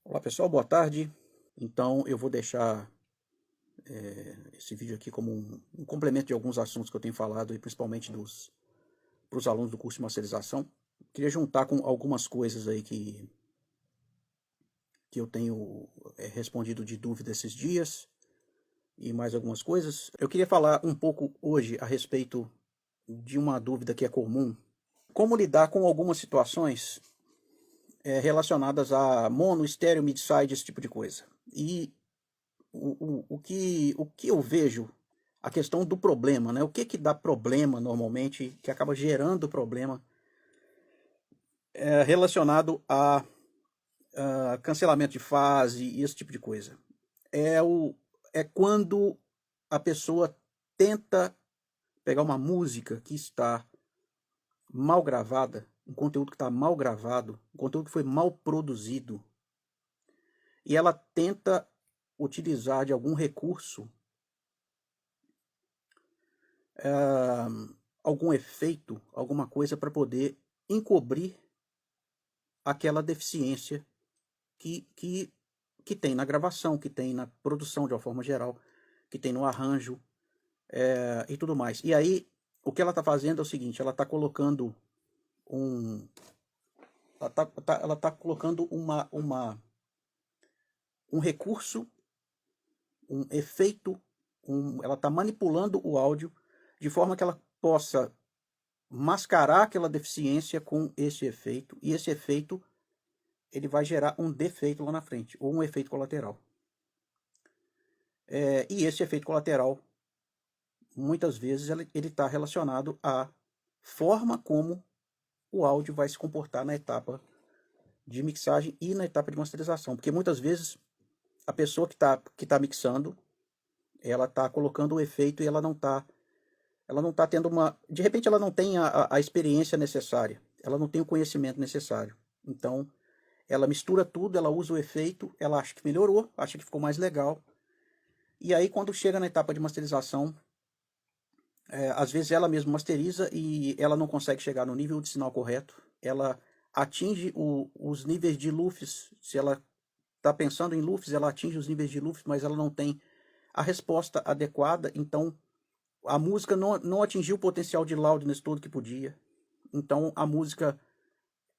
Olá pessoal, boa tarde. Então eu vou deixar esse vídeo aqui como um complemento de alguns assuntos que eu tenho falado, e principalmente para os alunos do curso de masterização. Queria juntar com algumas coisas aí que eu tenho respondido de dúvida esses dias e mais algumas coisas. Eu queria falar um pouco hoje a respeito de uma dúvida que é comum. Como lidar com algumas situações relacionadas a mono, estéreo, mid-side, esse tipo de coisa. E o que eu vejo, a questão do problema, né? O que dá problema normalmente, que acaba gerando problema relacionado a cancelamento de fase e esse tipo de coisa. É quando a pessoa tenta pegar uma música que está mal gravada, um conteúdo que está mal gravado, um conteúdo que foi mal produzido, e ela tenta utilizar de algum recurso, algum efeito, alguma coisa para poder encobrir aquela deficiência que tem na gravação, que tem na produção de uma forma geral, que tem no arranjo e tudo mais. E aí, o que ela está fazendo é o seguinte, ela está colocando um... Ela tá colocando um recurso, um efeito, ela está manipulando o áudio de forma que ela possa mascarar aquela deficiência com esse efeito, e esse efeito ele vai gerar um defeito lá na frente, ou um efeito colateral. E esse efeito colateral, muitas vezes, ele está relacionado à forma como o áudio vai se comportar na etapa de mixagem e na etapa de masterização. Porque muitas vezes a pessoa que tá mixando, ela está colocando o efeito e ela não tá tendo uma... De repente ela não tem a experiência necessária, ela não tem o conhecimento necessário. Então, ela mistura tudo, ela usa o efeito, ela acha que melhorou, acha que ficou mais legal. E aí, quando chega na etapa de masterização, às vezes ela mesma masteriza e ela não consegue chegar no nível de sinal correto. Ela atinge os níveis de lufs. Se ela está pensando em lufs, ela atinge os níveis de lufs, mas ela não tem a resposta adequada. Então, a música não atingiu o potencial de loudness todo que podia. Então, a música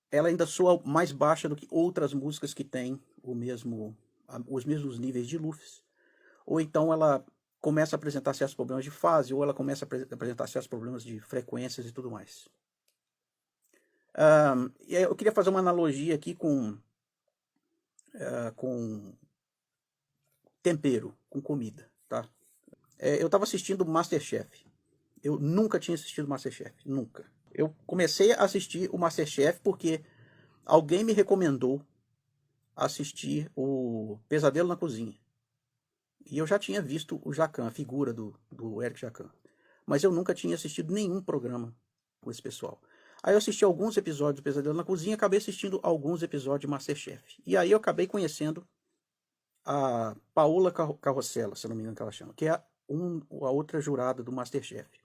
ela ainda soa mais baixa do que outras músicas que têm os mesmos níveis de lufs. Ou então ela começa a apresentar certos problemas de fase, ou ela começa a apresentar certos problemas de frequências e tudo mais. E eu queria fazer uma analogia aqui com tempero, com comida, tá? Eu estava assistindo Masterchef. Eu nunca tinha assistido Masterchef, nunca. Eu comecei a assistir o Masterchef porque alguém me recomendou assistir o Pesadelo na Cozinha. E eu já tinha visto o Jacan, a figura do Eric Jacan. Mas eu nunca tinha assistido nenhum programa com esse pessoal. Aí eu assisti alguns episódios do Pesadelo na Cozinha, acabei assistindo alguns episódios de Masterchef. E aí eu acabei conhecendo a Paola Carrossela, se não me engano que ela chama, que é a outra jurada do Masterchef.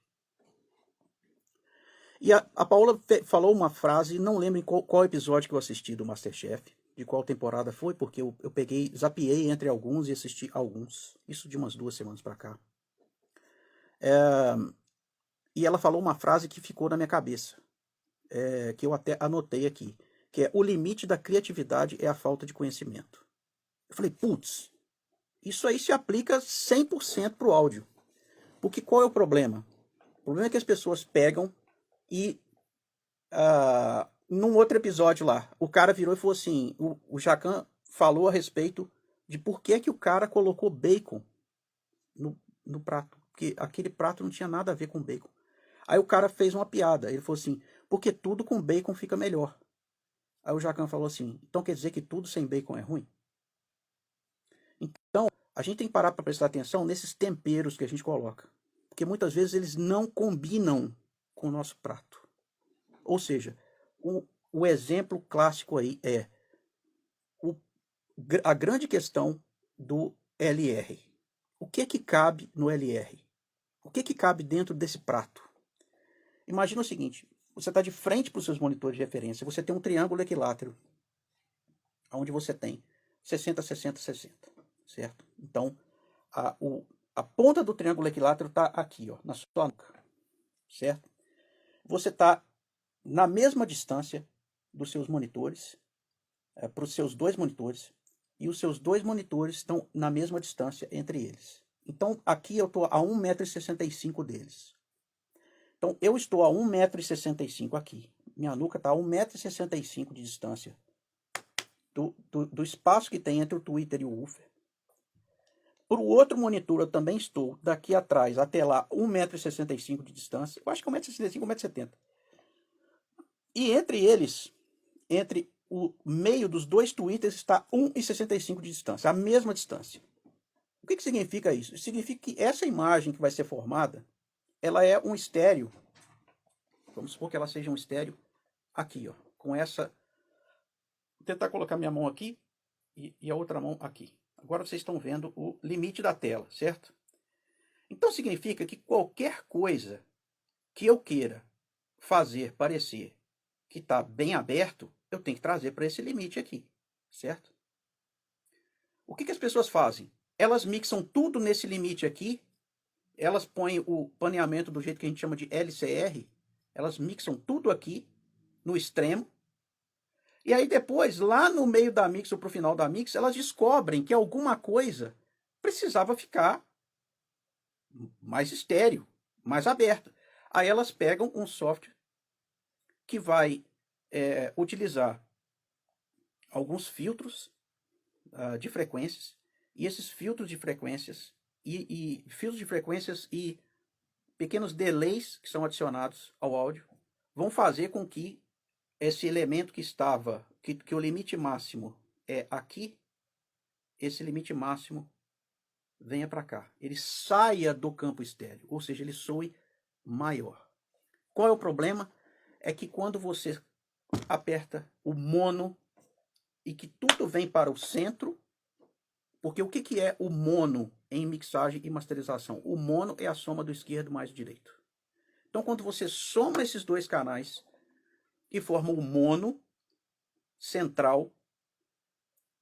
E a Paola falou uma frase, não lembro em qual episódio que eu assisti do Masterchef, de qual temporada foi, porque eu peguei, zapiei entre alguns e assisti alguns. Isso de umas 2 semanas pra cá. E ela falou uma frase que ficou na minha cabeça, que eu até anotei aqui, que é: o limite da criatividade é a falta de conhecimento. Eu falei, putz, isso aí se aplica 100% pro áudio. Porque qual é o problema? O problema é que as pessoas pegam e num outro episódio lá, o cara virou e falou assim, o Jacan falou a respeito de por que o cara colocou bacon no prato. Porque aquele prato não tinha nada a ver com bacon. Aí o cara fez uma piada, ele falou assim, porque tudo com bacon fica melhor. Aí o Jacan falou assim, então quer dizer que tudo sem bacon é ruim? Então, a gente tem que parar para prestar atenção nesses temperos que a gente coloca. Porque muitas vezes eles não combinam com o nosso prato. Ou seja, o exemplo clássico aí é a grande questão do LR. O que cabe no LR? O que cabe dentro desse prato? Imagina o seguinte, você está de frente para os seus monitores de referência, você tem um triângulo equilátero, onde você tem 60, 60, 60, certo? Então, a ponta do triângulo equilátero está aqui, ó, na sua nuca, certo? Você está na mesma distância dos seus monitores, para os seus dois monitores, e os seus dois monitores estão na mesma distância entre eles. Então, aqui eu estou a 1,65 m deles. Então, eu estou a 1,65 m aqui. Minha nuca está a 1,65 m de distância do espaço que tem entre o tweeter e o woofer. Para o outro monitor, eu também estou daqui atrás até lá 1,65 m de distância. Eu acho que 1,65 m, 1,70 m. E entre eles, entre o meio dos dois tweeters, está 1,65 m de distância, a mesma distância. O que significa isso? Significa que essa imagem que vai ser formada, ela é um estéreo. Vamos supor que ela seja um estéreo aqui, ó, com essa. Vou tentar colocar minha mão aqui e a outra mão aqui. Agora vocês estão vendo o limite da tela, certo? Então significa que qualquer coisa que eu queira fazer parecer que está bem aberto, eu tenho que trazer para esse limite aqui, certo? O que as pessoas fazem? Elas mixam tudo nesse limite aqui, elas põem o paneamento do jeito que a gente chama de LCR, elas mixam tudo aqui no extremo, e aí depois, lá no meio da mix ou para o final da mix, elas descobrem que alguma coisa precisava ficar mais estéreo, mais aberta. Aí elas pegam um software que vai utilizar alguns filtros de frequências, e esses filtros de frequências e pequenos delays que são adicionados ao áudio vão fazer com que esse elemento que estava, que o limite máximo é aqui, esse limite máximo venha para cá. Ele saia do campo estéreo, ou seja, ele soe maior. Qual é o problema? É que quando você aperta o mono e que tudo vem para o centro, porque o que é o mono em mixagem e masterização? O mono é a soma do esquerdo mais do direito. Então, quando você soma esses dois canais e forma o mono central,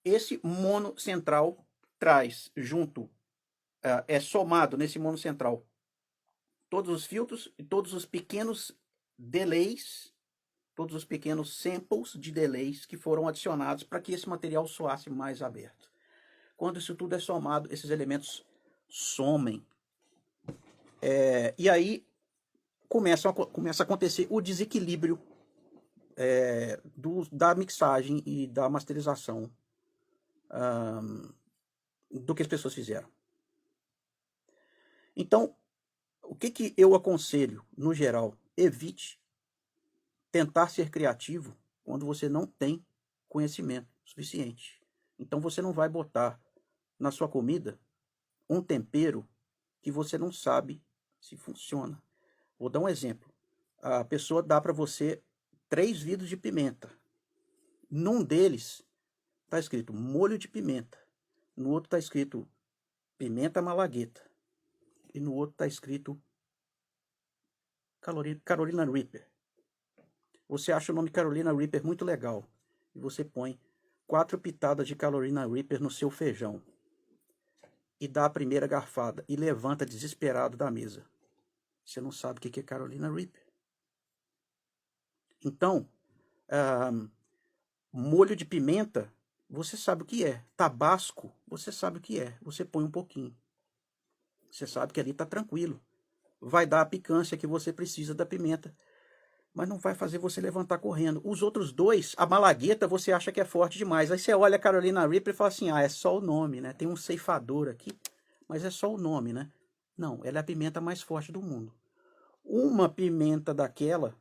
esse mono central traz junto, é somado nesse mono central todos os filtros e todos os pequenos delays, todos os pequenos samples de delays que foram adicionados para que esse material soasse mais aberto. Quando isso tudo é somado, esses elementos somem. E aí começa a acontecer o desequilíbrio da mixagem e da masterização do que as pessoas fizeram. Então, o que eu aconselho, no geral? Evite tentar ser criativo quando você não tem conhecimento suficiente. Então, você não vai botar na sua comida um tempero que você não sabe se funciona. Vou dar um exemplo. A pessoa dá para você 3 vidros de pimenta. Num deles está escrito molho de pimenta. No outro está escrito pimenta malagueta. E no outro está escrito Carolina Reaper. Você acha o nome Carolina Reaper muito legal. E você põe 4 pitadas de Carolina Reaper no seu feijão. E dá a primeira garfada. E levanta desesperado da mesa. Você não sabe o que é Carolina Reaper. Então, molho de pimenta, você sabe o que é. Tabasco, você sabe o que é. Você põe um pouquinho. Você sabe que ali está tranquilo. Vai dar a picância que você precisa da pimenta. Mas não vai fazer você levantar correndo. Os outros dois, a malagueta, você acha que é forte demais. Aí você olha a Carolina Reaper e fala assim, é só o nome, né? Tem um ceifador aqui, mas é só o nome, né? Não, ela é a pimenta mais forte do mundo. Uma pimenta daquela,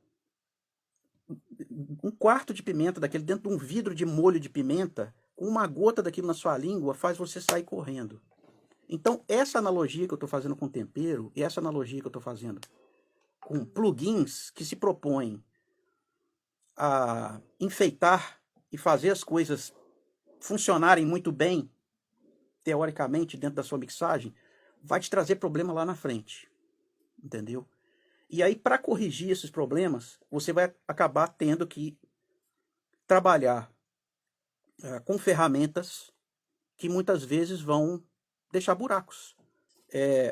um quarto de pimenta daquele dentro de um vidro de molho de pimenta, com uma gota daquilo na sua língua, faz você sair correndo. Então, essa analogia que eu estou fazendo com tempero, e essa analogia que eu estou fazendo com plugins que se propõem a enfeitar e fazer as coisas funcionarem muito bem, teoricamente, dentro da sua mixagem, vai te trazer problema lá na frente. Entendeu? E aí, para corrigir esses problemas, você vai acabar tendo que trabalhar com ferramentas que muitas vezes vão deixar buracos.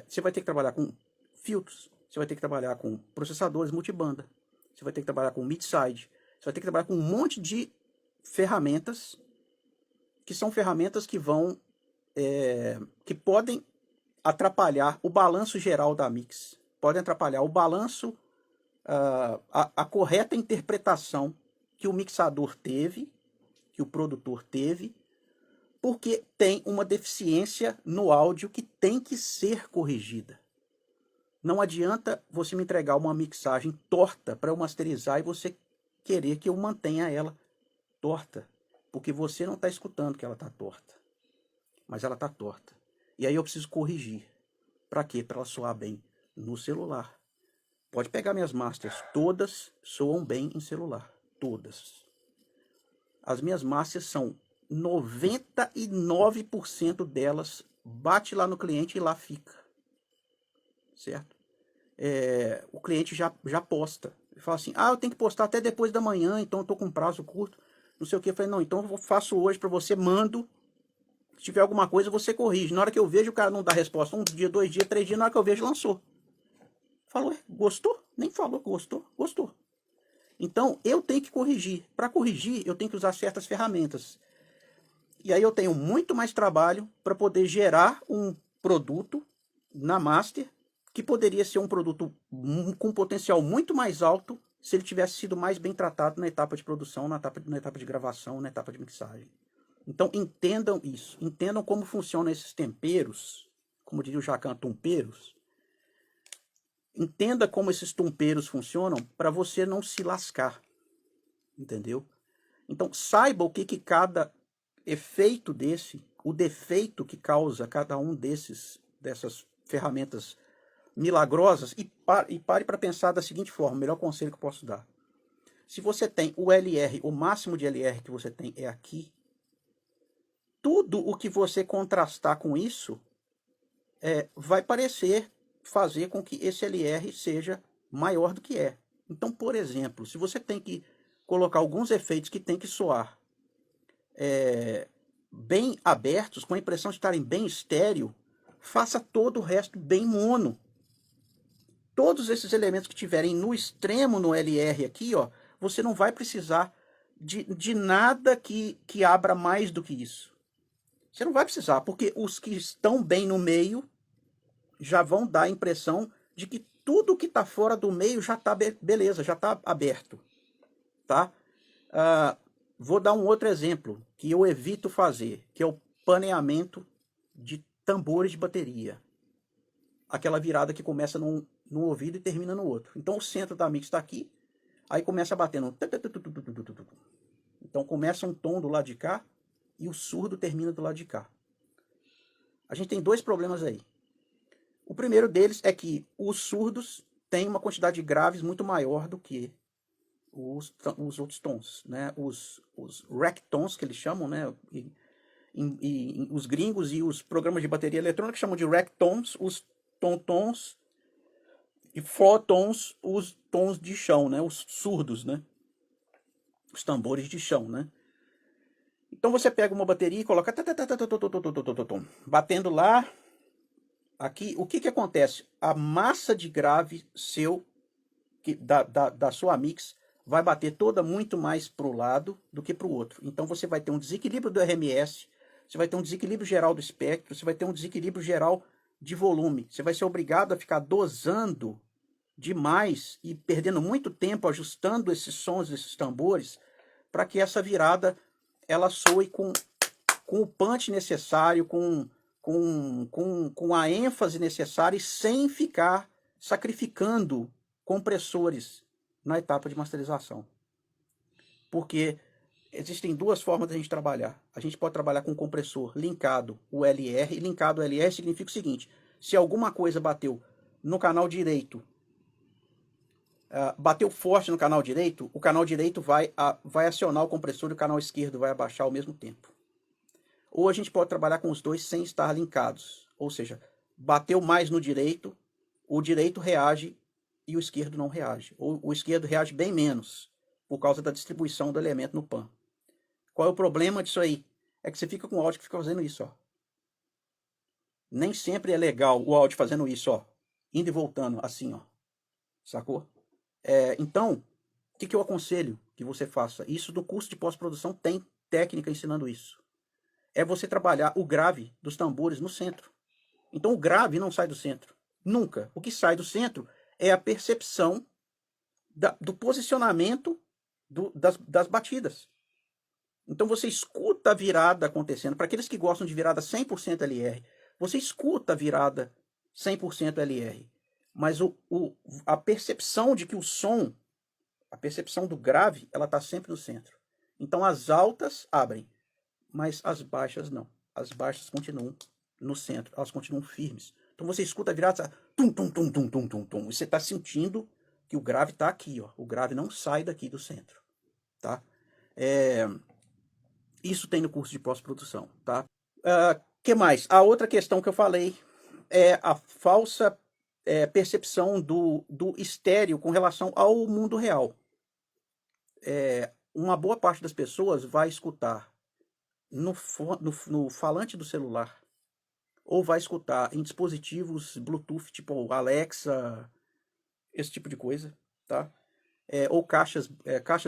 Você vai ter que trabalhar com filtros, você vai ter que trabalhar com processadores multibanda, você vai ter que trabalhar com mid-side, você vai ter que trabalhar com um monte de ferramentas que são ferramentas que vão que podem atrapalhar o balanço geral da mix, podem atrapalhar o balanço, a correta interpretação que o mixador teve, que o produtor teve, porque tem uma deficiência no áudio que tem que ser corrigida. Não adianta você me entregar uma mixagem torta para eu masterizar e você querer que eu mantenha ela torta, porque você não está escutando que ela está torta, mas ela está torta. E aí eu preciso corrigir. Para quê? Para ela soar bem no celular. Pode pegar minhas masters, todas soam bem em celular, todas. As minhas masters são 99% delas bate lá no cliente e lá fica, certo? O cliente já posta. Ele fala assim, eu tenho que postar até depois da manhã, então eu tô com prazo curto, não sei o que. Eu falei, não, então eu faço hoje para você, mando. Se tiver alguma coisa, você corrige. Na hora que eu vejo, o cara não dá resposta, 1 dia, 2 dias, 3 dias, na hora que eu vejo, lançou. Falou, gostou? Nem falou que gostou. Gostou. Então, eu tenho que corrigir. Para corrigir, eu tenho que usar certas ferramentas. E aí eu tenho muito mais trabalho para poder gerar um produto na master que poderia ser um produto com potencial muito mais alto se ele tivesse sido mais bem tratado na etapa de produção, na etapa de gravação, na etapa de mixagem. Então entendam isso, entendam como funcionam esses temperos, como diria o Jacan, tumperos. Entenda como esses tumperos funcionam para você não se lascar, entendeu? Então saiba o que cada efeito desse, o defeito que causa cada um dessas ferramentas milagrosas e pare para pensar da seguinte forma, o melhor conselho que eu posso dar. Se você tem o LR, o máximo de LR que você tem é aqui, tudo o que você contrastar com isso vai parecer fazer com que esse LR seja maior do que é. Então, por exemplo, se você tem que colocar alguns efeitos que tem que soar bem abertos, com a impressão de estarem bem estéreo, faça todo o resto bem mono. Todos esses elementos que tiverem no extremo no LR aqui, você não vai precisar de nada que abra mais do que isso. Você não vai precisar, porque os que estão bem no meio já vão dar a impressão de que tudo que está fora do meio já está beleza, já está aberto. Tá? Vou dar um outro exemplo que eu evito fazer, que é o paneamento de tambores de bateria. Aquela virada que começa num ouvido e termina no outro. Então o centro da mix está aqui, aí começa a bater no... Então começa um tom do lado de cá e o surdo termina do lado de cá. A gente tem 2 problemas aí. O primeiro deles é que os surdos têm uma quantidade de graves muito maior do que os outros tons, né? Os racktons, que eles chamam, né? Os gringos e os programas de bateria eletrônica chamam de racktons, os tons e floor-tons, os tons de chão, né? Os surdos, né? Os tambores de chão, né? Então você pega uma bateria e coloca batendo lá. Aqui, o que acontece? A massa de grave da sua mix vai bater toda muito mais para o lado do que para o outro. Então você vai ter um desequilíbrio do RMS, você vai ter um desequilíbrio geral do espectro, você vai ter um desequilíbrio geral de volume. Você vai ser obrigado a ficar dosando demais e perdendo muito tempo ajustando esses sons desses tambores para que essa virada ela soe com o punch necessário, com a ênfase necessária e sem ficar sacrificando compressores na etapa de masterização. Porque existem 2 formas de a gente trabalhar. A gente pode trabalhar com compressor linkado o LR, e linkado o LR significa o seguinte: se alguma coisa bateu no canal direito, bateu forte no canal direito, o canal direito vai acionar o compressor e o canal esquerdo vai abaixar ao mesmo tempo. Ou a gente pode trabalhar com os 2 sem estar linkados. Ou seja, bateu mais no direito, o direito reage e o esquerdo não reage. Ou o esquerdo reage bem menos, por causa da distribuição do elemento no pan. Qual é o problema disso aí? é que você fica com o áudio que fica fazendo isso, ó. Nem sempre é legal o áudio fazendo isso, ó. Indo e voltando, assim, ó. Sacou? Então, o que eu aconselho que você faça? Isso do curso de pós-produção tem técnica ensinando isso. É você trabalhar o grave dos tambores no centro. Então o grave não sai do centro. Nunca. O que sai do centro é a percepção do posicionamento das batidas. Então você escuta a virada acontecendo. Para aqueles que gostam de virada 100% LR, você escuta a virada 100% LR. Mas a percepção de que o som, a percepção do grave, ela está sempre no centro. Então as altas abrem, mas as baixas não. As baixas continuam no centro, elas continuam firmes. Então você escuta a virada, tum, tum, tum, tum, tum, tum, tum, e você está sentindo que o grave está aqui, ó. O grave não sai daqui do centro, tá? Isso tem no curso de pós-produção, tá? Que mais? A outra questão que eu falei é a falsa percepção do estéreo com relação ao mundo real. Uma boa parte das pessoas vai escutar no falante do celular ou vai escutar em dispositivos Bluetooth, tipo Alexa, esse tipo de coisa, tá? Ou caixas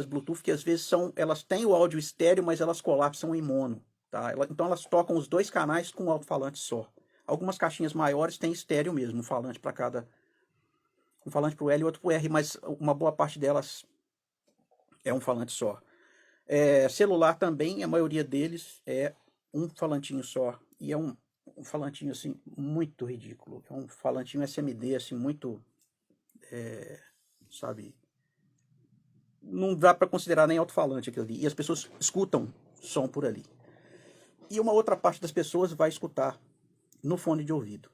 Bluetooth que às vezes elas têm o áudio estéreo, mas elas colapsam em mono, tá? Então elas tocam os dois canais com um alto-falante só. Algumas caixinhas maiores têm estéreo mesmo, um falante para cada, um falante para o L e outro para o R, mas uma boa parte delas é um falante só. Celular também, a maioria deles é um falantinho só, e é um falantinho assim muito ridículo, é um falantinho SMD assim muito, sabe, não dá para considerar nem alto-falante aquilo ali, e as pessoas escutam som por ali. E uma outra parte das pessoas vai escutar no fone de ouvido.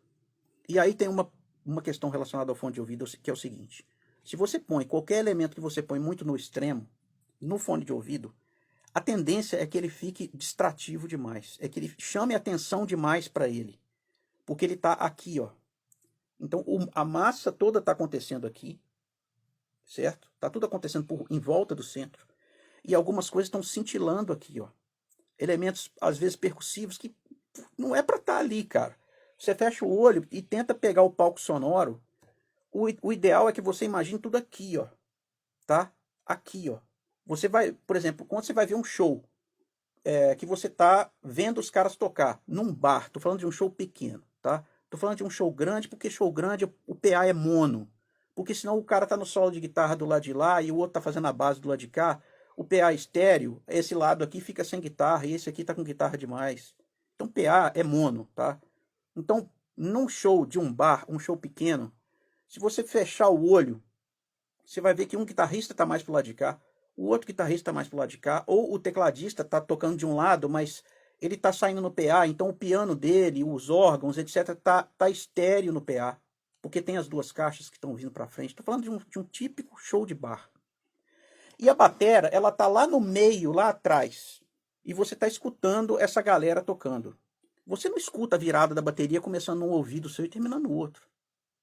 E aí tem uma questão relacionada ao fone de ouvido, que é o seguinte: se você põe qualquer elemento que você põe muito no extremo, no fone de ouvido, a tendência é que ele fique distrativo demais, é que ele chame atenção demais para ele, porque ele está aqui, ó. Então a massa toda está acontecendo aqui, certo? Está tudo acontecendo em volta do centro, e algumas coisas estão cintilando aqui, ó. Elementos às vezes percussivos que não é para estar ali, cara. Você fecha o olho e tenta pegar o palco sonoro. O ideal é que você imagine tudo aqui, ó, tá? Aqui, ó. Você vai, por exemplo, quando você vai ver um show, que você tá vendo os caras tocar num bar, tô falando de um show pequeno, tá? Tô falando de um show grande, porque show grande o PA é mono. Porque senão o cara tá no solo de guitarra do lado de lá e o outro tá fazendo a base do lado de cá. O PA estéreo, esse lado aqui fica sem guitarra e esse aqui tá com guitarra demais. Então PA é mono, tá? Então, num show de um bar, um show pequeno, se você fechar o olho, você vai ver que um guitarrista está mais pro lado de cá, o outro guitarrista está mais pro lado de cá, ou o tecladista está tocando de um lado, mas ele está saindo no PA, então o piano dele, os órgãos, etc., tá estéreo no PA, porque tem as duas caixas que estão vindo para frente. Estou falando de um típico show de bar. E a batera, ela tá lá no meio, lá atrás, e você está escutando essa galera tocando. Você não escuta a virada da bateria começando num ouvido seu e terminando no outro.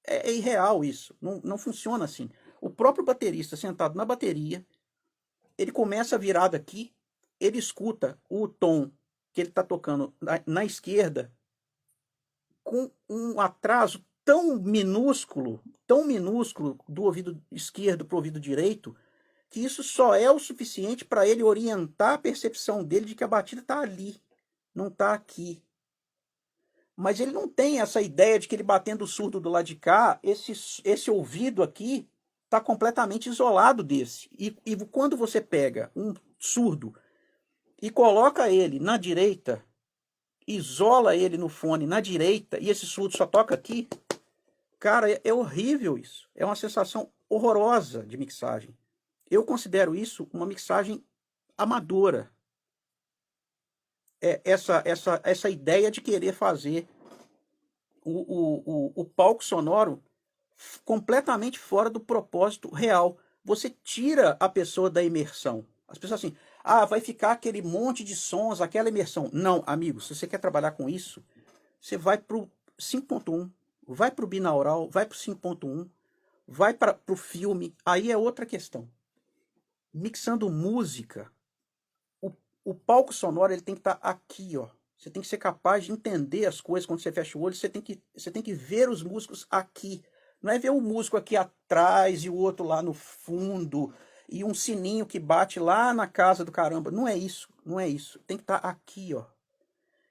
É irreal isso. Não funciona assim. O próprio baterista sentado na bateria, ele começa a virada aqui, ele escuta o tom que ele está tocando na esquerda com um atraso tão minúsculo do ouvido esquerdo para o ouvido direito, que isso só é o suficiente para ele orientar a percepção dele de que a batida está ali, não está aqui. Mas ele não tem essa ideia de que ele batendo o surdo do lado de cá, esse ouvido aqui está completamente isolado desse. E quando você pega um surdo e coloca ele na direita, isola ele no fone na direita, e esse surdo só toca aqui, cara, é horrível isso. É uma sensação horrorosa de mixagem. Eu considero isso uma mixagem amadora. Essa ideia de querer fazer o palco sonoro completamente fora do propósito real. Você tira a pessoa da imersão. As pessoas assim, vai ficar aquele monte de sons, aquela imersão. Não, amigo, se você quer trabalhar com isso, você vai para o 5.1, vai para o binaural, vai para o 5.1, vai para o filme. Aí é outra questão. Mixando música, o palco sonoro ele tem que estar aqui, ó. Você tem que ser capaz de entender as coisas quando você fecha o olho. Você tem que ver os músicos aqui. Não é ver o músico aqui atrás e o outro lá no fundo e um sininho que bate lá na casa do caramba. Não é isso, não é isso. Tem que estar aqui, ó.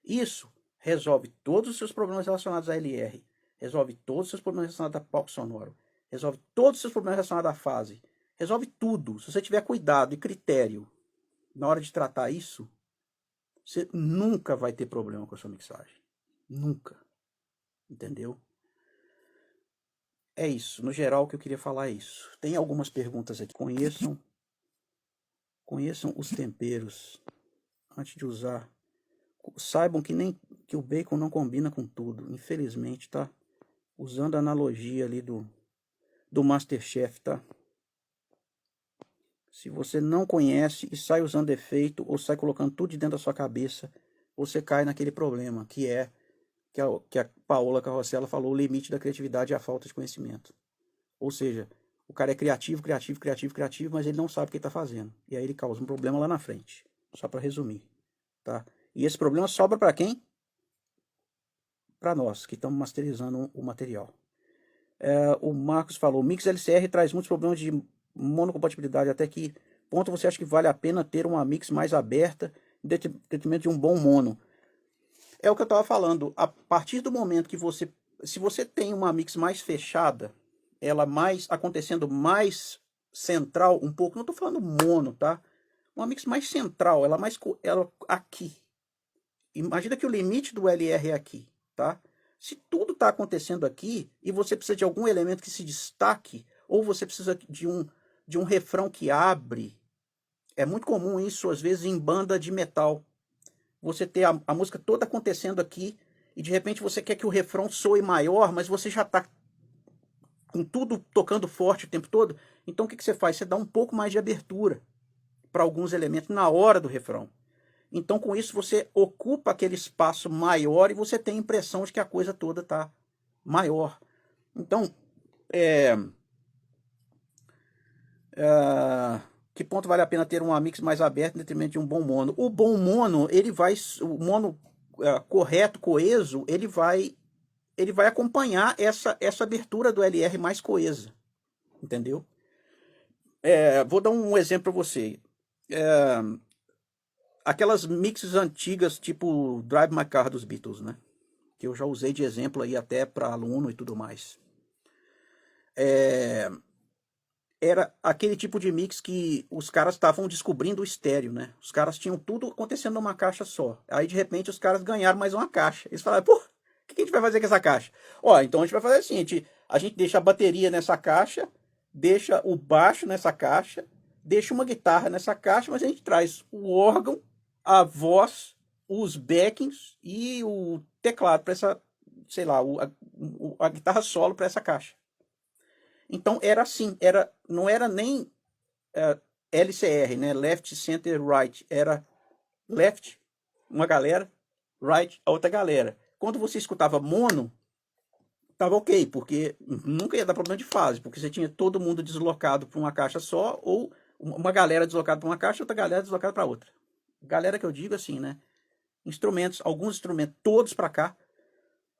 Isso resolve todos os seus problemas relacionados à LR, resolve todos os seus problemas relacionados a palco sonoro, resolve todos os seus problemas relacionados à fase, resolve tudo. Se você tiver cuidado e critério na hora de tratar isso, você nunca vai ter problema com a sua mixagem. Nunca. Entendeu? É isso. No geral, o que eu queria falar é isso. Tem algumas perguntas aqui. Conheçam os temperos antes de usar. Saibam que o bacon não combina com tudo. Infelizmente, tá? Usando a analogia ali do MasterChef, tá? Se você não conhece e sai usando efeito ou sai colocando tudo de dentro da sua cabeça, você cai naquele problema que a Paola Carrossela falou, o limite da criatividade é a falta de conhecimento. Ou seja, o cara é criativo, mas ele não sabe o que está fazendo. E aí ele causa um problema lá na frente. Só para resumir, tá? E esse problema sobra para quem? Para nós, que estamos masterizando o material. O Marcos falou, o Mix LCR traz muitos problemas de monocompatibilidade, até que ponto você acha que vale a pena ter uma mix mais aberta em detrimento de um bom mono? É o que eu estava falando, a partir do momento que se você tem uma mix mais fechada, ela mais acontecendo mais central um pouco, não estou falando mono, tá? Uma mix mais central, ela aqui. Imagina que o limite do LR é aqui, tá? Se tudo está acontecendo aqui e você precisa de algum elemento que se destaque, ou você precisa de um refrão que abre, é muito comum isso às vezes em banda de metal. Você ter a música toda acontecendo aqui e de repente você quer que o refrão soe maior, mas você já está com tudo tocando forte o tempo todo. Então o que você faz? Você dá um pouco mais de abertura para alguns elementos na hora do refrão. Então com isso você ocupa aquele espaço maior e você tem a impressão de que a coisa toda está maior. Então, que ponto vale a pena ter uma mix mais aberta em detrimento de um bom mono? O bom mono, o mono correto, coeso, ele vai acompanhar essa abertura do LR mais coesa, entendeu? Vou dar um exemplo para você. Aquelas mixes antigas, tipo Drive My Car dos Beatles, né? Que eu já usei de exemplo aí até para aluno e tudo mais. Era aquele tipo de mix que os caras estavam descobrindo o estéreo, né? Os caras tinham tudo acontecendo numa caixa só. Aí, de repente, os caras ganharam mais uma caixa. Eles falaram, pô, o que a gente vai fazer com essa caixa? Ó, então a gente vai fazer assim, a gente deixa a bateria nessa caixa, deixa o baixo nessa caixa, deixa uma guitarra nessa caixa, mas a gente traz o órgão, a voz, os backings e o teclado para essa, sei lá, a guitarra solo para essa caixa. Então era assim, não era nem LCR, né? Left, Center, Right. Era left, uma galera, right, a outra galera. Quando você escutava mono, tava ok, porque nunca ia dar problema de fase, porque você tinha todo mundo deslocado para uma caixa só, ou uma galera deslocada para uma caixa, outra galera deslocada para outra. Galera que eu digo assim, né? Instrumentos, alguns instrumentos todos para cá,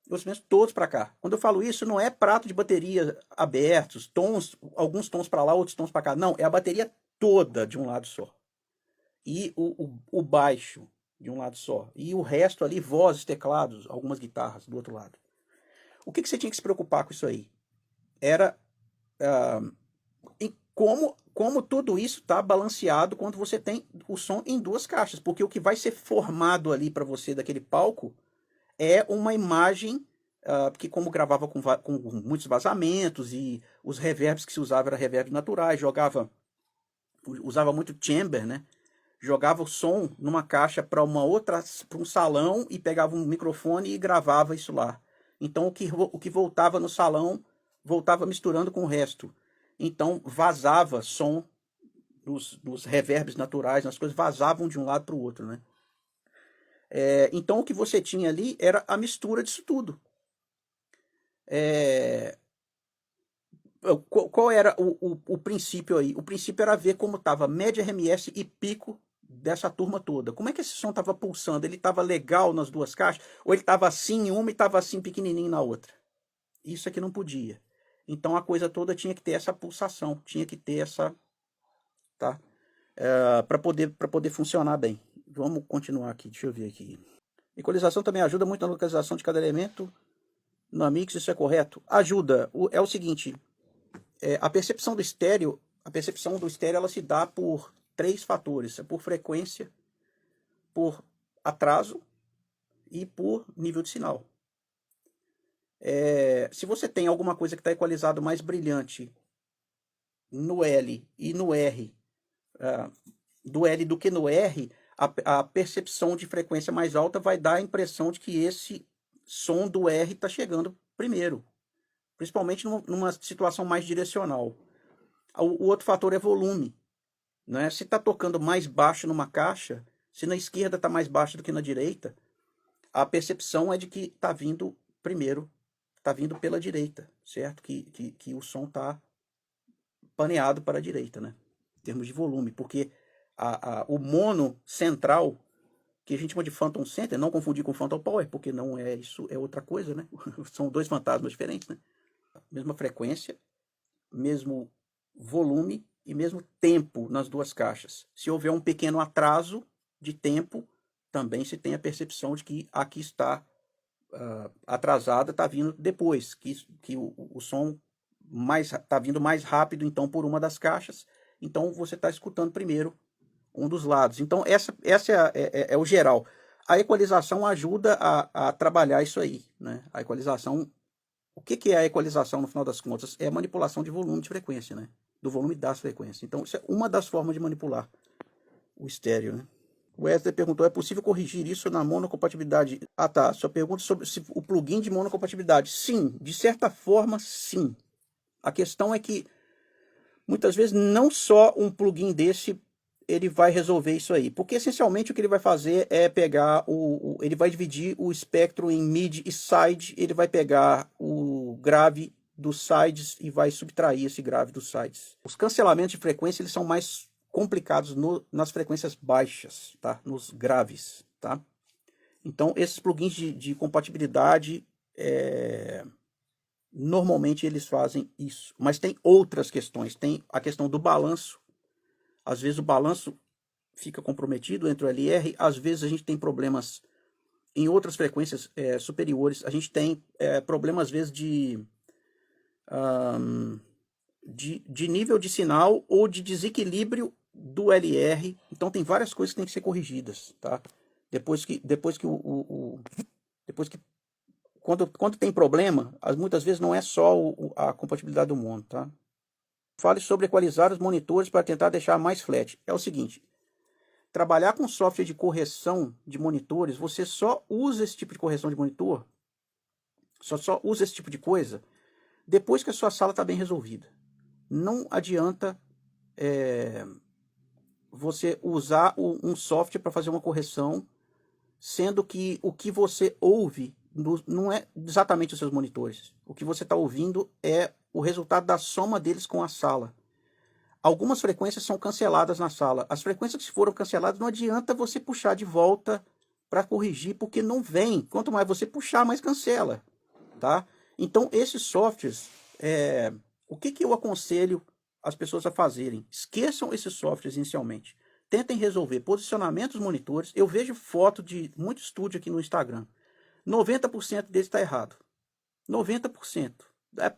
os instrumentos todos para cá. Quando eu falo isso, não é prato de bateria abertos, tons, alguns tons para lá, outros tons para cá. Não, é a bateria toda de um lado só. E o baixo de um lado só. E o resto ali, vozes, teclados, algumas guitarras do outro lado. O que você tinha que se preocupar com isso aí? Era como tudo isso está balanceado quando você tem o som em duas caixas. Porque o que vai ser formado ali para você daquele palco é uma imagem que como gravava com muitos vazamentos e os reverbs que se usava eram reverbs naturais, usava muito chamber, né? Jogava o som numa caixa para um salão e pegava um microfone e gravava isso lá. Então o que voltava no salão voltava misturando com o resto. Então vazava som nos reverbs naturais, as coisas vazavam de um lado para o outro, né? Então o que você tinha ali era a mistura disso tudo. Qual era o princípio aí? O princípio era ver como estava média RMS e pico dessa turma toda. Como é que esse som estava pulsando? Ele estava legal nas duas caixas? Ou ele estava assim em uma e estava assim pequenininho na outra? Isso aqui não podia. Então a coisa toda tinha que ter essa pulsação, tinha que ter essa, tá? Para poder funcionar bem. Vamos continuar aqui, deixa eu ver aqui. Equalização também ajuda muito na localização de cada elemento no mix, isso é correto? Ajuda. É o seguinte, a percepção do estéreo, ela se dá por 3 fatores, por frequência, por atraso e por nível de sinal. Se você tem alguma coisa que está equalizado mais brilhante no L e no R, do L do que no R, a percepção de frequência mais alta vai dar a impressão de que esse som do R está chegando primeiro, principalmente numa situação mais direcional. O outro fator é volume. Né? Se está tocando mais baixo numa caixa, se na esquerda está mais baixo do que na direita, a percepção é de que está vindo primeiro, está vindo pela direita, certo? Que o som está paneado para a direita, né? Em termos de volume, porque o mono central, que a gente chama de Phantom Center, não confundir com Phantom Power, porque não é isso, é outra coisa, né? São 2 fantasmas diferentes, né? Mesma frequência, mesmo volume e mesmo tempo nas 2 caixas. Se houver um pequeno atraso de tempo, também se tem a percepção de que aqui está atrasada, está vindo depois, que o som está vindo mais rápido, então, por uma das caixas. Então, você está escutando primeiro um dos lados. Então, essa é o geral. A equalização ajuda a trabalhar isso aí, né? A equalização, o que é a equalização, no final das contas? É a manipulação de volume de frequência, né? Do volume das frequências. Então, isso é uma das formas de manipular o estéreo, né? O Wesley perguntou, é possível corrigir isso na monocompatibilidade? Ah, tá. Sua pergunta sobre o plugin de monocompatibilidade. Sim, de certa forma, sim. A questão é que, muitas vezes, não só um plugin desse ele vai resolver isso aí. Porque, essencialmente, o que ele vai fazer é pegar ele vai dividir o espectro em mid e side, ele vai pegar o grave dos sides e vai subtrair esse grave dos sides. Os cancelamentos de frequência, eles são mais complicados nas frequências baixas, tá? Nos graves, tá? Então, esses plugins de compatibilidade, normalmente eles fazem isso. Mas tem outras questões. Tem a questão do balanço. Às vezes o balanço fica comprometido entre o LR, às vezes a gente tem problemas em outras frequências superiores, a gente tem problemas às vezes de nível de sinal ou de desequilíbrio do LR. Então tem várias coisas que têm que ser corrigidas, tá? Quando tem problema, muitas vezes não é só a compatibilidade do mono, tá? Fale sobre equalizar os monitores para tentar deixar mais flat. É o seguinte, trabalhar com software de correção de monitores, você só usa esse tipo de correção de monitor, só usa esse tipo de coisa, depois que a sua sala está bem resolvida. Não adianta você usar um software para fazer uma correção, sendo que o que você ouve não é exatamente os seus monitores. O que você está ouvindo é o resultado da soma deles com a sala. Algumas frequências são canceladas na sala. As frequências que foram canceladas, não adianta você puxar de volta para corrigir, porque não vem. Quanto mais você puxar, mais cancela. Tá? Então, esses softwares, o que eu aconselho as pessoas a fazerem? Esqueçam esses softwares inicialmente. Tentem resolver posicionamento dos monitores. Eu vejo foto de muito estúdio aqui no Instagram. 90% deles está errado. 90%. É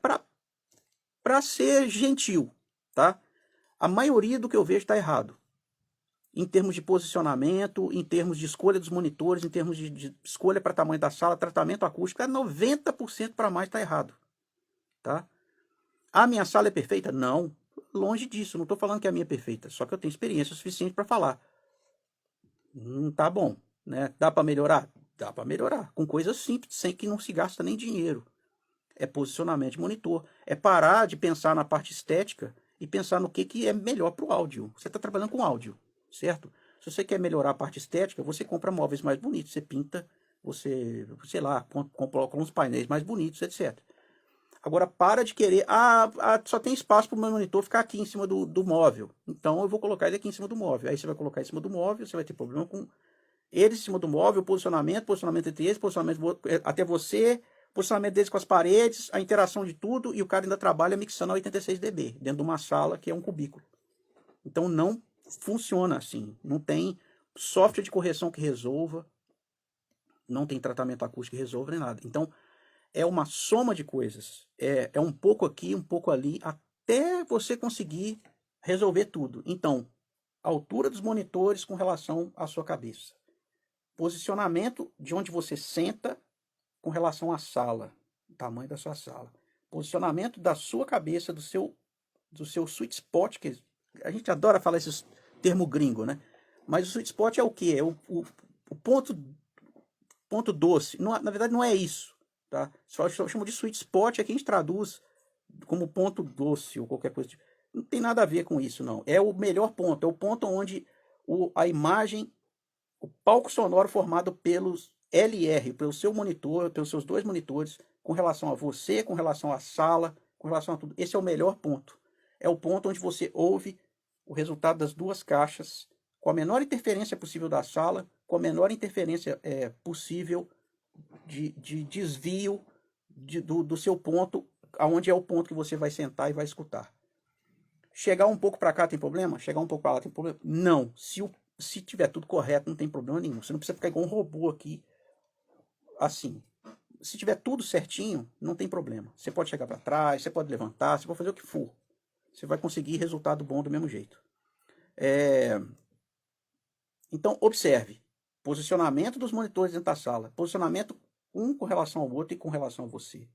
para ser gentil, tá? A maioria do que eu vejo está errado. Em termos de posicionamento, em termos de escolha dos monitores, em termos de escolha para tamanho da sala, tratamento acústico, 90% para mais está errado. Tá? A minha sala é perfeita? Não. Longe disso, não estou falando que a minha é perfeita. Só que eu tenho experiência suficiente para falar. Tá bom. Né? Dá para melhorar? Dá para melhorar. Com coisas simples, sem que não se gasta nem dinheiro. É posicionamento de monitor. É parar de pensar na parte estética e pensar no que é melhor para o áudio. Você está trabalhando com áudio, certo? Se você quer melhorar a parte estética, você compra móveis mais bonitos, você pinta, você, sei lá, coloca uns painéis mais bonitos, etc. Agora para de querer, só tem espaço para o meu monitor ficar aqui em cima do móvel. Então eu vou colocar ele aqui em cima do móvel. Aí você vai colocar em cima do móvel, você vai ter problema com ele em cima do móvel, posicionamento entre eles, posicionamento até você, posicionamento deles com as paredes, a interação de tudo, e o cara ainda trabalha mixando a 86 dB, dentro de uma sala que é um cubículo. Então não funciona assim. Não tem software de correção que resolva, não tem tratamento acústico que resolva nem nada. Então é uma soma de coisas. É um pouco aqui, um pouco ali, até você conseguir resolver tudo. Então, altura dos monitores com relação à sua cabeça. Posicionamento de onde você senta com relação à sala, o tamanho da sua sala. Posicionamento da sua cabeça, do seu sweet spot, que a gente adora falar esses termo gringo, né? Mas o sweet spot é o quê? É o ponto doce. Não, na verdade, não é isso. Tá? Só chamo de sweet spot, aqui a gente traduz como ponto doce ou qualquer coisa. Não tem nada a ver com isso, não. É o melhor ponto. É o ponto onde a imagem, o palco sonoro formado pelos LR, pelo seu monitor, pelos seus dois monitores, com relação a você, com relação à sala, com relação a tudo. Esse é o melhor ponto. É o ponto onde você ouve o resultado das duas caixas com a menor interferência possível da sala, com a menor interferência possível de desvio do seu ponto, aonde é o ponto que você vai sentar e vai escutar. Chegar um pouco para cá tem problema? Chegar um pouco para lá tem problema? Não. Se tiver tudo correto, não tem problema nenhum. Você não precisa ficar igual um robô aqui, assim. Se tiver tudo certinho, não tem problema. Você pode chegar para trás, você pode levantar, você pode fazer o que for. Você vai conseguir resultado bom do mesmo jeito. Então, observe. Posicionamento dos monitores dentro da sala. Posicionamento um com relação ao outro e com relação a você.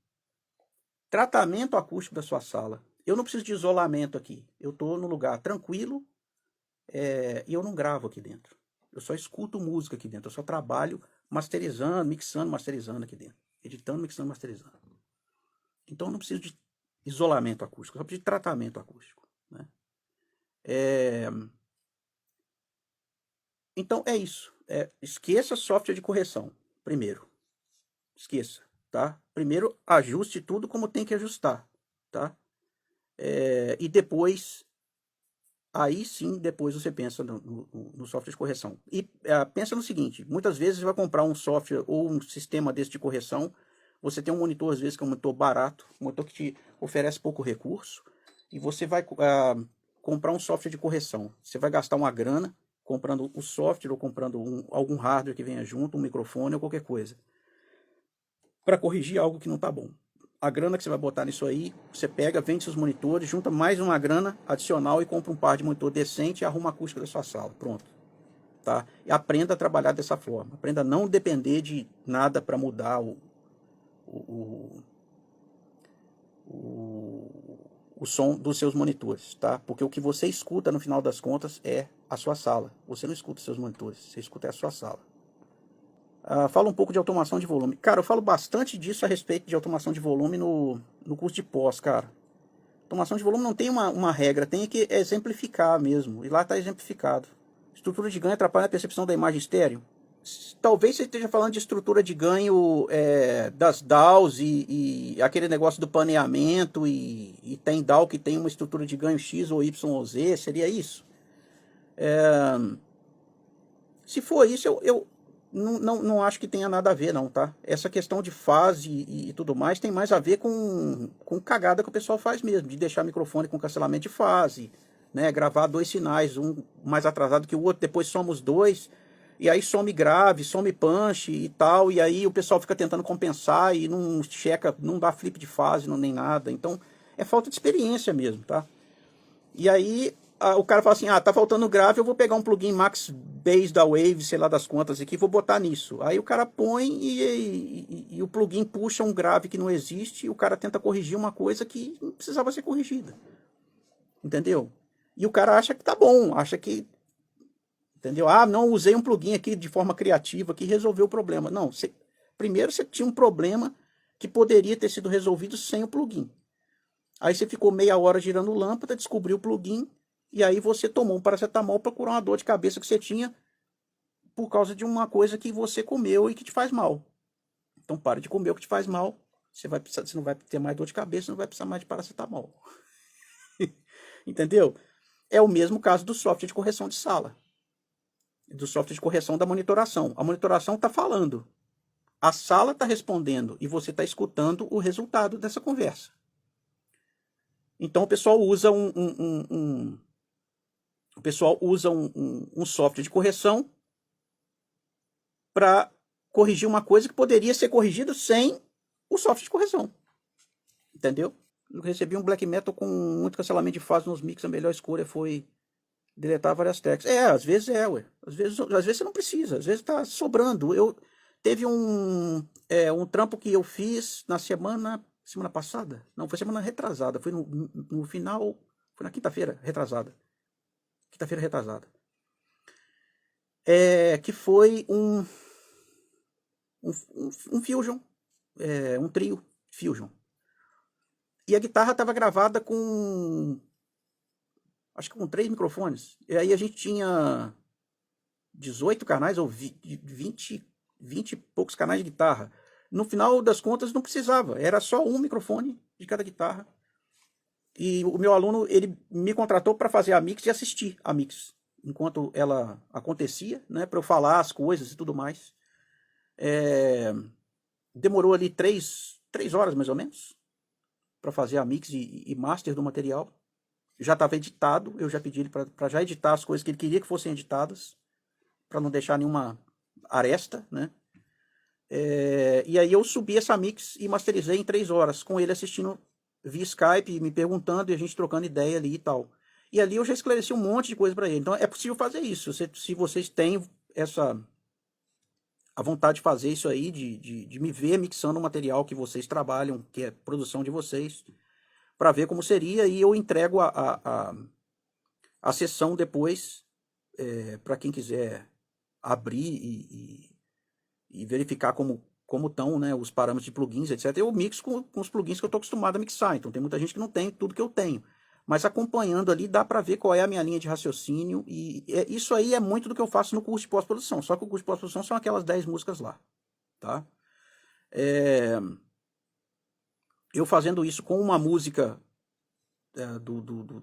Tratamento acústico da sua sala. Eu não preciso de isolamento aqui. Eu estou num lugar tranquilo e eu não gravo aqui dentro. Eu só escuto música aqui dentro. Eu só trabalho masterizando, mixando, masterizando aqui dentro. Editando, mixando, masterizando. Então eu não preciso de isolamento acústico. Eu só preciso de tratamento acústico. Né? Então é isso. Esqueça software de correção. Primeiro. Esqueça. Tá? Primeiro, ajuste tudo como tem que ajustar. Tá? E depois, aí sim, depois você pensa no software de correção. E pensa no seguinte, muitas vezes você vai comprar um software ou um sistema desse de correção, você tem um monitor, às vezes, que é um monitor barato, um monitor que te oferece pouco recurso, e você vai comprar um software de correção. Você vai gastar uma grana comprando o software ou comprando algum hardware que venha junto, um microfone ou qualquer coisa, para corrigir algo que não está bom. A grana que você vai botar nisso aí, você pega, vende seus monitores, junta mais uma grana adicional e compra um par de monitor decente e arruma a acústica da sua sala. Pronto. Tá? E aprenda a trabalhar dessa forma. Aprenda a não depender de nada para mudar o som dos seus monitores. Tá? Porque o que você escuta, no final das contas, é a sua sala. Você não escuta os seus monitores, você escuta a sua sala. Fala um pouco de automação de volume. Cara, eu falo bastante disso a respeito de automação de volume no curso de pós, cara. Automação de volume não tem uma regra, tem que exemplificar mesmo. E lá está exemplificado. Estrutura de ganho atrapalha a percepção da imagem estéreo. Talvez você esteja falando de estrutura de ganho das DAWs e aquele negócio do paneamento e tem DAW que tem uma estrutura de ganho X ou Y ou Z, seria isso? Se for isso, eu não acho que tenha nada a ver, não, tá? Essa questão de fase e tudo mais tem mais a ver com cagada que o pessoal faz mesmo, de deixar microfone com cancelamento de fase, né? Gravar dois sinais, um mais atrasado que o outro, depois soma os dois, e aí some grave, some punch e tal, e aí o pessoal fica tentando compensar e não checa, não dá flip de fase, não, nem nada. Então, é falta de experiência mesmo, tá? E aí o cara fala assim, tá faltando grave, eu vou pegar um plugin Max Bass da Wave, sei lá das quantas aqui, vou botar nisso. Aí o cara põe e o plugin puxa um grave que não existe, e o cara tenta corrigir uma coisa que não precisava ser corrigida. Entendeu? E o cara acha que tá bom, acha que... Entendeu? Não, usei um plugin aqui de forma criativa que resolveu o problema. Não, primeiro você tinha um problema que poderia ter sido resolvido sem o plugin. Aí você ficou meia hora girando lâmpada, descobriu o plugin, e aí você tomou um paracetamol para curar uma dor de cabeça que você tinha por causa de uma coisa que você comeu e que te faz mal. Então pare de comer o que te faz mal você não vai ter mais dor de cabeça, não vai precisar mais de paracetamol. Entendeu? É o mesmo caso do software de correção de sala, do software de correção da monitoração. A monitoração está falando, a sala está respondendo e você está escutando o resultado dessa conversa. Então o pessoal usa um software de correção para corrigir uma coisa que poderia ser corrigida sem o software de correção. Entendeu? Eu recebi um black metal com muito cancelamento de fase nos mix, a melhor escolha foi deletar várias tracks. Às vezes ué. Às vezes você não precisa, às vezes tá sobrando. Teve um trampo que eu fiz na semana passada? Não, foi semana retrasada. Foi no final, foi na quinta-feira retrasada. Quinta-feira retrasada. Que foi um Fusion, um trio Fusion. E a guitarra estava gravada acho que com 3 microfones. E aí a gente tinha 18 canais ou 20 e poucos canais de guitarra. No final das contas não precisava, era só um microfone de cada guitarra. E o meu aluno, ele me contratou para fazer a mix e assistir a mix enquanto ela acontecia, né, para eu falar as coisas e tudo mais. Demorou ali 3 horas mais ou menos para fazer a mix e master do material. Já estava editado, eu já pedi ele para já editar as coisas que ele queria que fossem editadas, para não deixar nenhuma aresta, né? E aí eu subi essa mix e masterizei em 3 horas, com ele assistindo via Skype, me perguntando e a gente trocando ideia ali e tal. E ali eu já esclareci um monte de coisa para ele. Então é possível fazer isso. Se vocês têm a vontade de fazer isso aí, de me ver mixando o material que vocês trabalham, que é produção de vocês, para ver como seria, e eu entrego a sessão depois para quem quiser abrir e verificar como estão, né, os parâmetros de plugins, etc. Eu mixo com os plugins que eu estou acostumado a mixar, então tem muita gente que não tem tudo que eu tenho. Mas acompanhando ali dá para ver qual é a minha linha de raciocínio, e isso aí é muito do que eu faço no curso de pós-produção, só que o curso de pós-produção são aquelas 10 músicas lá, tá? Eu fazendo isso com uma música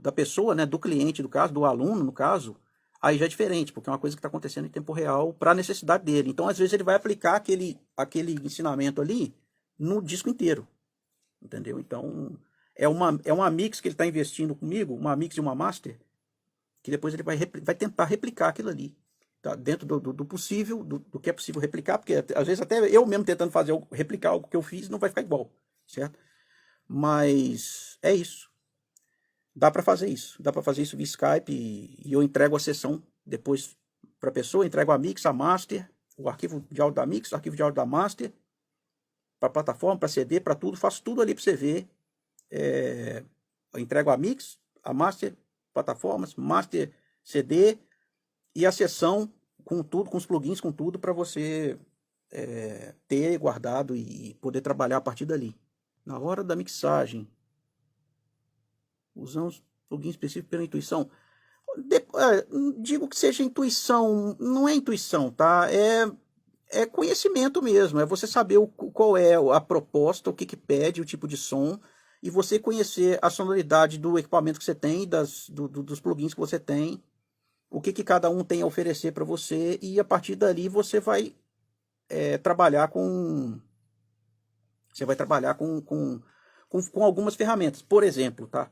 da pessoa, né, do cliente, do caso, do aluno, no caso, aí já é diferente, porque é uma coisa que está acontecendo em tempo real para a necessidade dele. Então, às vezes, ele vai aplicar aquele ensinamento ali no disco inteiro, entendeu? Então, é uma mix que ele está investindo comigo, uma mix e uma master, que depois ele vai tentar replicar aquilo ali, tá? Dentro do possível, do que é possível replicar, porque às vezes até eu mesmo tentando replicar algo que eu fiz, não vai ficar igual, certo? Mas é isso. Dá para fazer isso. Dá para fazer isso via Skype e eu entrego a sessão depois para a pessoa, entrego a mix, a master, o arquivo de áudio da mix, o arquivo de áudio da master, para plataforma, para CD, para tudo. Faço tudo ali para você ver. Eu entrego a mix, a master, plataformas, master, CD e a sessão com tudo, com os plugins, com tudo, para você ter guardado e poder trabalhar a partir dali. Na hora da mixagem, usamos plugin específico pela intuição. Digo que seja intuição, não é intuição, tá? É conhecimento mesmo, é você saber qual é a proposta, o que pede, o tipo de som, e você conhecer a sonoridade do equipamento que você tem, dos plugins que você tem, o que cada um tem a oferecer para você, e a partir dali você vai trabalhar com algumas ferramentas. Por exemplo, tá?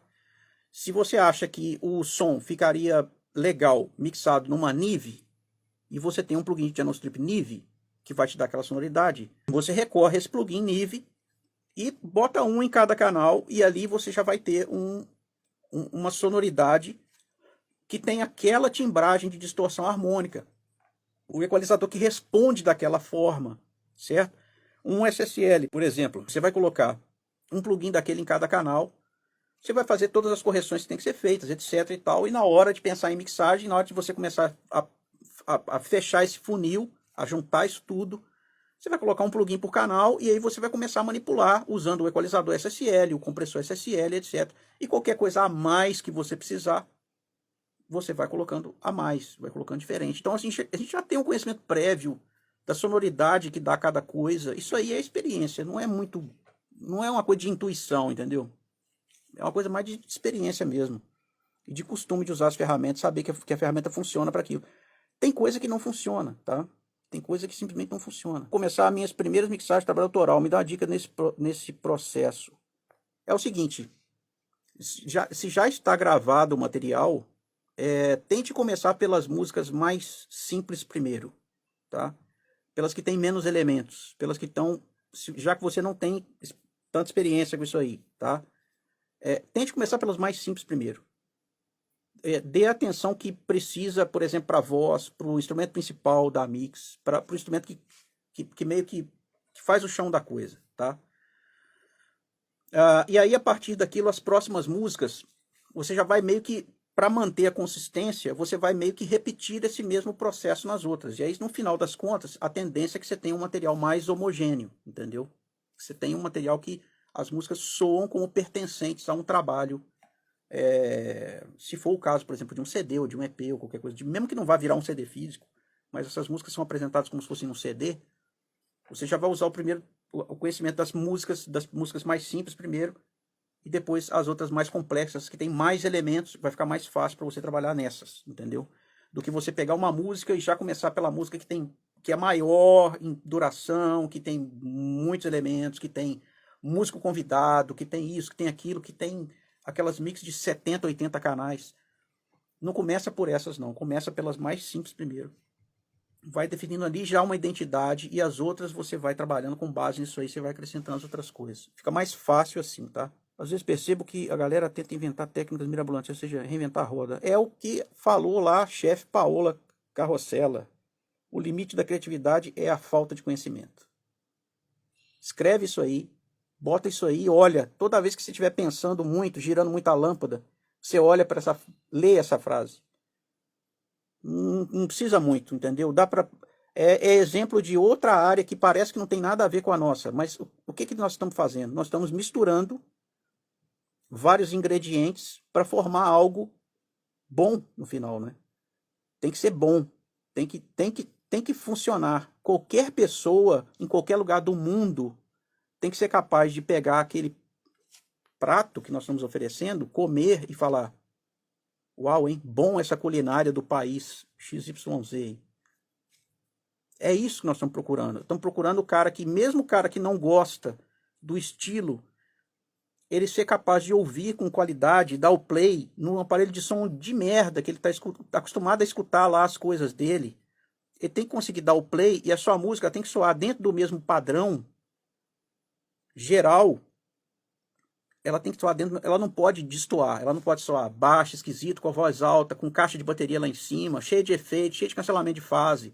Se você acha que o som ficaria legal mixado numa Nive, e você tem um plugin de Channelstrip Nive, que vai te dar aquela sonoridade, você recorre a esse plugin Nive e bota um em cada canal, e ali você já vai ter uma sonoridade que tem aquela timbragem de distorção harmônica. O equalizador que responde daquela forma, certo? Um SSL, por exemplo, você vai colocar um plugin daquele em cada canal, você vai fazer todas as correções que tem que ser feitas, etc e tal, e na hora de pensar em mixagem, na hora de você começar a fechar esse funil, a juntar isso tudo, você vai colocar um plugin por canal, e aí você vai começar a manipular usando o equalizador SSL, o compressor SSL, etc. E qualquer coisa a mais que você precisar, você vai colocando a mais, vai colocando diferente. Então assim, a gente já tem um conhecimento prévio da sonoridade que dá cada coisa. Isso aí é experiência, não é muito não é uma coisa de intuição, entendeu? É uma coisa mais de experiência mesmo. E de costume de usar as ferramentas, saber que a ferramenta funciona para aquilo. Tem coisa que não funciona, tá? Tem coisa que simplesmente não funciona. Vou começar as minhas primeiras mixagens de trabalho autoral. Me dá uma dica nesse processo. É o seguinte, se já está gravado o material, tente começar pelas músicas mais simples primeiro, tá? Pelas que têm menos elementos, pelas que estão, já que você não tem tanta experiência com isso aí, tá? Tente começar pelas mais simples primeiro. Dê a atenção que precisa, por exemplo, para a voz, para o instrumento principal da mix, para o instrumento que meio que faz o chão da coisa, tá? E aí, a partir daquilo, as próximas músicas, você já vai meio que, para manter a consistência, você vai meio que repetir esse mesmo processo nas outras. E aí, no final das contas, a tendência é que você tenha um material mais homogêneo, entendeu? Você tem um material que as músicas soam como pertencentes a um trabalho. Se for o caso, por exemplo, de um CD ou de um EP ou qualquer coisa, mesmo que não vá virar um CD físico, mas essas músicas são apresentadas como se fossem um CD, você já vai usar o conhecimento das músicas mais simples primeiro, e depois as outras mais complexas, que tem mais elementos, vai ficar mais fácil para você trabalhar nessas, entendeu? Do que você pegar uma música e já começar pela música que é maior em duração, que tem muitos elementos, que tem músico convidado, que tem isso, que tem aquilo, que tem aquelas mix de 70, 80 canais. Não começa por essas não, começa pelas mais simples primeiro. Vai definindo ali já uma identidade e as outras você vai trabalhando com base nisso aí, você vai acrescentando as outras coisas. Fica mais fácil assim, tá? Às vezes percebo que a galera tenta inventar técnicas mirabolantes, ou seja, reinventar a roda. É o que falou lá a chefe Paola Carrossela. O limite da criatividade é a falta de conhecimento. Escreve isso aí, bota isso aí, olha, toda vez que você estiver pensando muito, girando muita lâmpada, você olha para lê essa frase. Não precisa muito, entendeu? Dá para exemplo de outra área que parece que não tem nada a ver com a nossa, mas o que nós estamos fazendo? Nós estamos misturando vários ingredientes para formar algo bom no final, né? Tem que ser bom, tem que funcionar. Qualquer pessoa em qualquer lugar do mundo tem que ser capaz de pegar aquele prato que nós estamos oferecendo, comer e falar: uau, hein? Bom essa culinária do país XYZ. É isso que nós estamos procurando. Estamos procurando o cara que, mesmo o cara que não gosta do estilo, ele ser capaz de ouvir com qualidade, dar o play num aparelho de som de merda, que ele está acostumado a escutar lá as coisas dele. Ele tem que conseguir dar o play e a sua música tem que soar dentro do mesmo padrão geral. Ela tem que soar dentro, ela não pode destoar, ela não pode soar baixa, esquisito, com a voz alta, com caixa de bateria lá em cima, cheia de efeito, cheia de cancelamento de fase.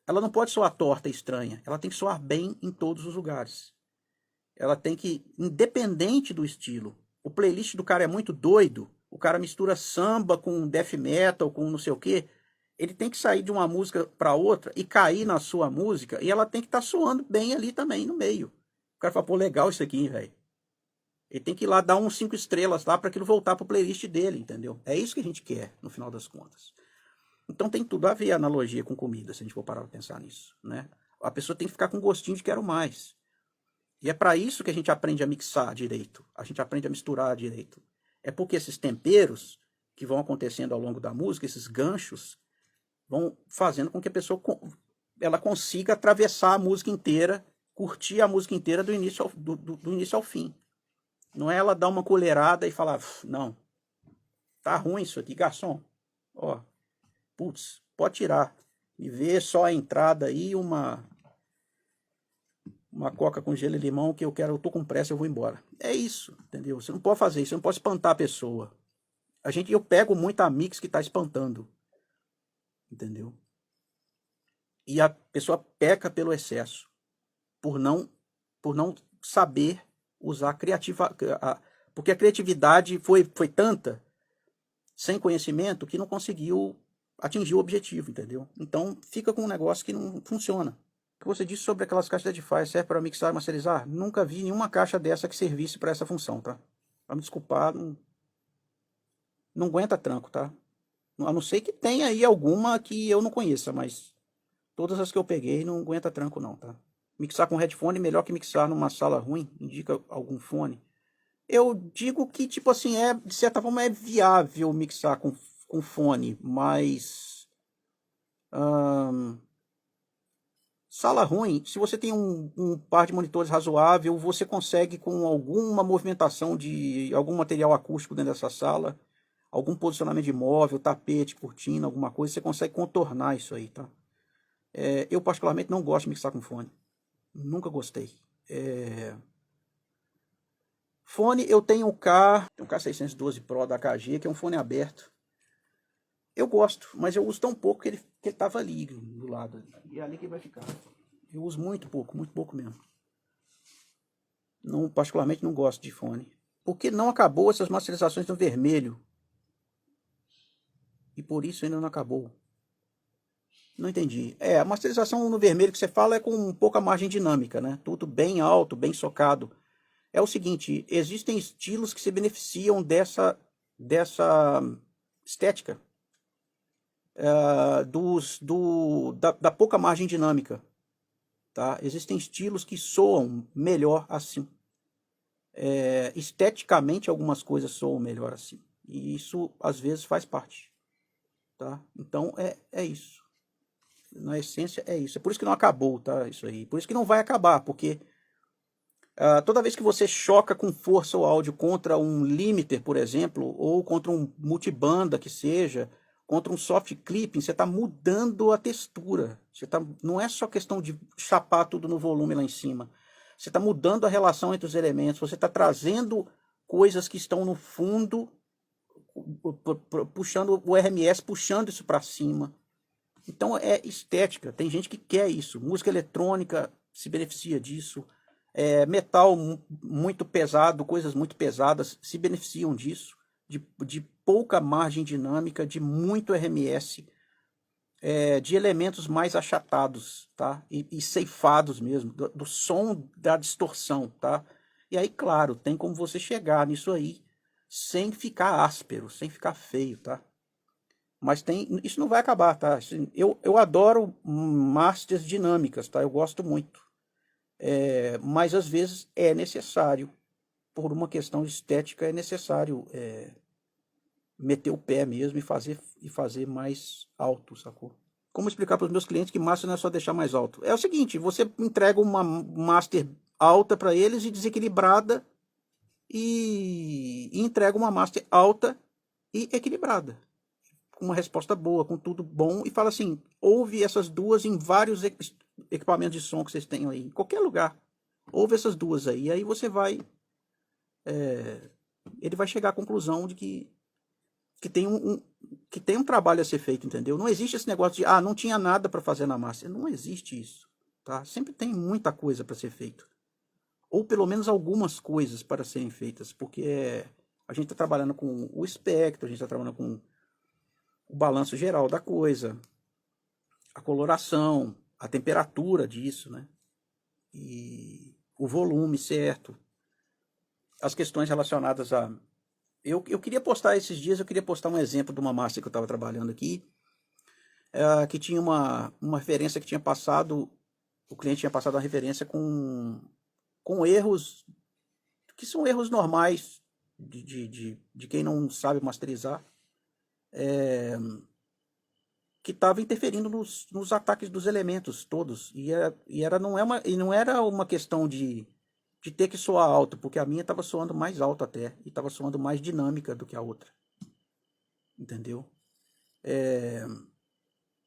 Ela não pode soar torta e estranha, ela tem que soar bem em todos os lugares. Ela tem que, independente do estilo, o playlist do cara é muito doido, o cara mistura samba com death metal, com não sei o quê, ele tem que sair de uma música para outra e cair na sua música, e ela tem que estar soando bem ali também, no meio. O cara fala, pô, legal isso aqui, velho. Ele tem que ir lá dar uns 5 estrelas lá para aquilo voltar para o playlist dele, entendeu? É isso que a gente quer, no final das contas. Então tem tudo a ver a analogia com comida, se a gente for parar para pensar nisso, né? A pessoa tem que ficar com gostinho de quero mais. E é para isso que a gente aprende a mixar direito, a gente aprende a misturar direito. É porque esses temperos que vão acontecendo ao longo da música, esses ganchos, vão fazendo com que a pessoa ela consiga atravessar a música inteira, curtir a música inteira do início do início ao fim. Não é ela dar uma colherada e falar, não, tá ruim isso aqui, garçom. Ó, putz, pode tirar. Me vê só a entrada aí, uma coca com gelo e limão que eu tô com pressa, eu vou embora. É isso, entendeu? Você não pode fazer isso, você não pode espantar a pessoa. Eu pego muito a mix que tá espantando, entendeu? E a pessoa peca pelo excesso, por não saber usar porque a criatividade foi tanta, sem conhecimento, que não conseguiu atingir o objetivo, entendeu? Então fica com um negócio que não funciona. O que você disse sobre aquelas caixas de Edifier, serve para mixar e masterizar? Nunca vi nenhuma caixa dessa que servisse para essa função, tá? Pra me desculpar, não aguenta tranco, tá? A não ser que tenha aí alguma que eu não conheça, mas todas as que eu peguei não aguenta tranco não, tá? Mixar com headphone é melhor que mixar numa sala ruim? Indica algum fone? Eu digo que, tipo assim, de certa forma é viável mixar com fone, mas sala ruim, se você tem um par de monitores razoável, você consegue com alguma movimentação de algum material acústico dentro dessa sala, algum posicionamento de móvel, tapete, cortina, alguma coisa, você consegue contornar isso aí, tá? Eu particularmente não gosto de mixar com fone. Nunca gostei. Fone, eu tenho um K612 Pro da AKG, que é um fone aberto. Eu gosto, mas eu uso tão pouco que ele tava ali do lado. Ali. E é ali que vai ficar. Eu uso muito pouco mesmo. Não, particularmente não gosto de fone. Porque não acabou essas masterizações no vermelho. E por isso ainda não acabou. Não entendi. A masterização no vermelho que você fala é com pouca margem dinâmica, né? Tudo bem alto, bem socado. É o seguinte, existem estilos que se beneficiam dessa estética. Da pouca margem dinâmica. Tá? Existem estilos que soam melhor assim. Esteticamente, algumas coisas soam melhor assim. E isso, às vezes, faz parte. Tá? Então, é isso. Na essência, é isso. É por isso que não acabou, tá? Isso aí. Por isso que não vai acabar, porque toda vez que você choca com força o áudio contra um limiter, por exemplo, ou contra um multibanda que seja, contra um soft clipping, você está mudando a textura. Não é só questão de chapar tudo no volume lá em cima. Você está mudando a relação entre os elementos. Você está trazendo coisas que estão no fundo, puxando o RMS, puxando isso para cima. Então é estética. Tem gente que quer isso. Música eletrônica se beneficia disso. Metal muito pesado, coisas muito pesadas se beneficiam disso. De pouca margem dinâmica, de muito RMS, de elementos mais achatados, tá? E ceifados mesmo, do som da distorção, tá? E aí, claro, tem como você chegar nisso aí sem ficar áspero, sem ficar feio, tá? Mas isso não vai acabar, tá? Eu adoro masters dinâmicas, tá? Eu gosto muito. Mas às vezes é necessário, por uma questão estética, é necessário meter o pé mesmo e fazer mais alto, sacou? Como explicar para os meus clientes que master não é só deixar mais alto? É o seguinte, você entrega uma master alta para eles e desequilibrada e entrega uma master alta e equilibrada. Com uma resposta boa, com tudo bom, e fala assim, ouve essas duas em vários equipamentos de som que vocês tenham aí, em qualquer lugar. Ouve essas duas aí, e aí você vai... ele vai chegar à conclusão de que tem um trabalho a ser feito, entendeu? Não existe esse negócio de, não tinha nada para fazer na master. Não existe isso, tá? Sempre tem muita coisa para ser feito. Ou pelo menos algumas coisas para serem feitas, porque a gente está trabalhando com o espectro, a gente está trabalhando com o balanço geral da coisa, a coloração, a temperatura disso, né? E o volume certo, as questões relacionadas a... Eu queria postar esses dias, eu queria postar um exemplo de uma master que eu estava trabalhando aqui, que tinha uma referência que tinha passado, o cliente tinha passado uma referência com erros, que são erros normais de quem não sabe masterizar, que estava interferindo nos ataques dos elementos todos. Não era uma questão de ter que soar alto, porque a minha estava soando mais alto até, e estava soando mais dinâmica do que a outra. Entendeu?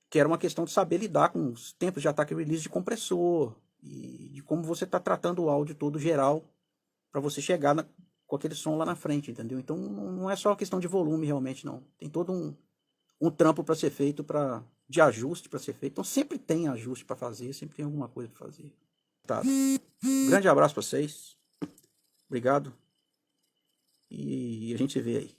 Que era uma questão de saber lidar com os tempos de ataque e release de compressor, e de como você está tratando o áudio todo geral, para você chegar com aquele som lá na frente, entendeu? Então não é só uma questão de volume realmente, não. Tem todo um trampo para ser feito, de ajuste para ser feito. Então sempre tem ajuste para fazer, sempre tem alguma coisa para fazer. Tá. Grande abraço para vocês. Obrigado. E a gente se vê aí.